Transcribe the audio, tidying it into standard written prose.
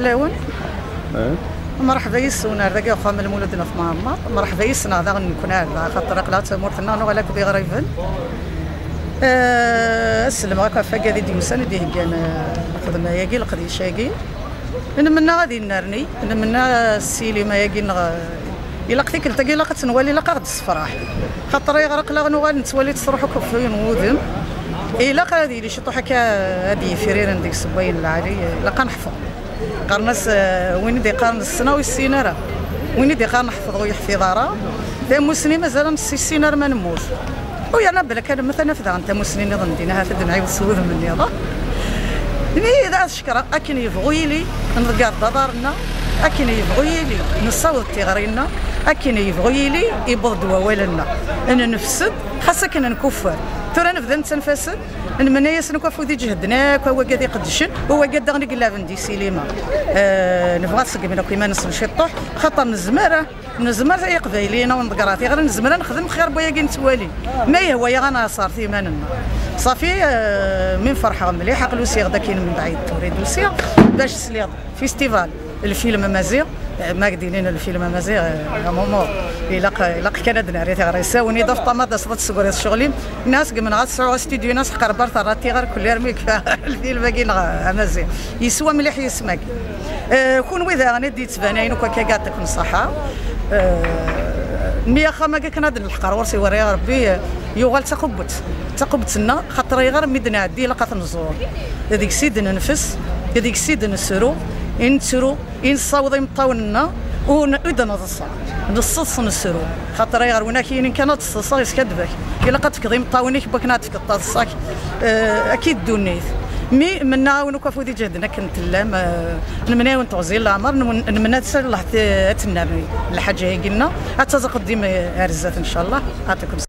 كلاون مرحبا يسونا ذاك يا خام المولدنا في معمر مرحبا يسنا هذا نكون على خاطر قلات مورتنا ولا كبي غريبا السلام عليكم فكا دي مسان دي كان خدمه ياكي القضيه شاكي انا منا غادي نرني انا منا السينما ياكي الا قتيك تلقى لا كتنولي لا قاد الصفراح خاطر يغرق لا غنوال نتولي تصرحك في نودم الا غادي لي شي طوحك هادي فريرن ديك السباين العالي لا كنحفظ قرنس وين دي قرن السنه والسيناره وين دي قرن نحفظ ويحفظ راه دا مسني مازال نص السينار ما نموت ويا انا بالك انا مثلا نفذ انت مسني نظن دينا هذا دمعي وسود مني هذا ني اذا شكرا اكن يبغي لي نرقاد دارنا اكن يبغي لي نصوت تيغرينا اكن يبغي لي يبض دوالنا انا نفسد خاصك انا نكفر ترى نبدا نتنفسد نمنياس نكفو دي جهدناك هو قاعد يقدشن هو قاعد غني قلا بندي سينما نبغى تسقمنا كيما نصل شي طوح خاطر نزمر زي قبايلينا ونقراتي غير نزمر نخدم خير بويا كي نتوالي ما هو يا غنا صار في ماننا صافي من فرحه مليحه قلوسي غدا كاين من بعيد توري دوسيا باش سليض فيستيفال الفيلم مازيغ ما قدينين الفيلم مازيغ مومو الا كان دنا ريت غير يساوني ضف طماط صدت سكوري شغلي الناس من غاد سعو استوديو ناس قربر راتي غير كل يرميك الفيلم باقي مازيغ يسوى مليح يسمعك كون وذا غني ديت بناين وكا كاع تكون صحه ميا خما كنا الحقر ورسي وريا ربي يوغال تقبتنا خاطر غير مدنا عدي لقات نزور هذيك سيد ننفس هذيك سيد نسرو نسرو نصاوض يمطاوننا ونبدا نصص نسرو خاطر غير ونا كاينين كانت تصصا يسكدبك الا قد تكضي مطاونيك بك ناتك الطاصاك اكيد دونيت مي منا ونكفو دي جهدنا كنت لا نمناو نتوزي العمر نمنا تسال الله تنامي الحاجه هي قلنا تزق قديم ارزات ان شاء الله. يعطيكم الصحه.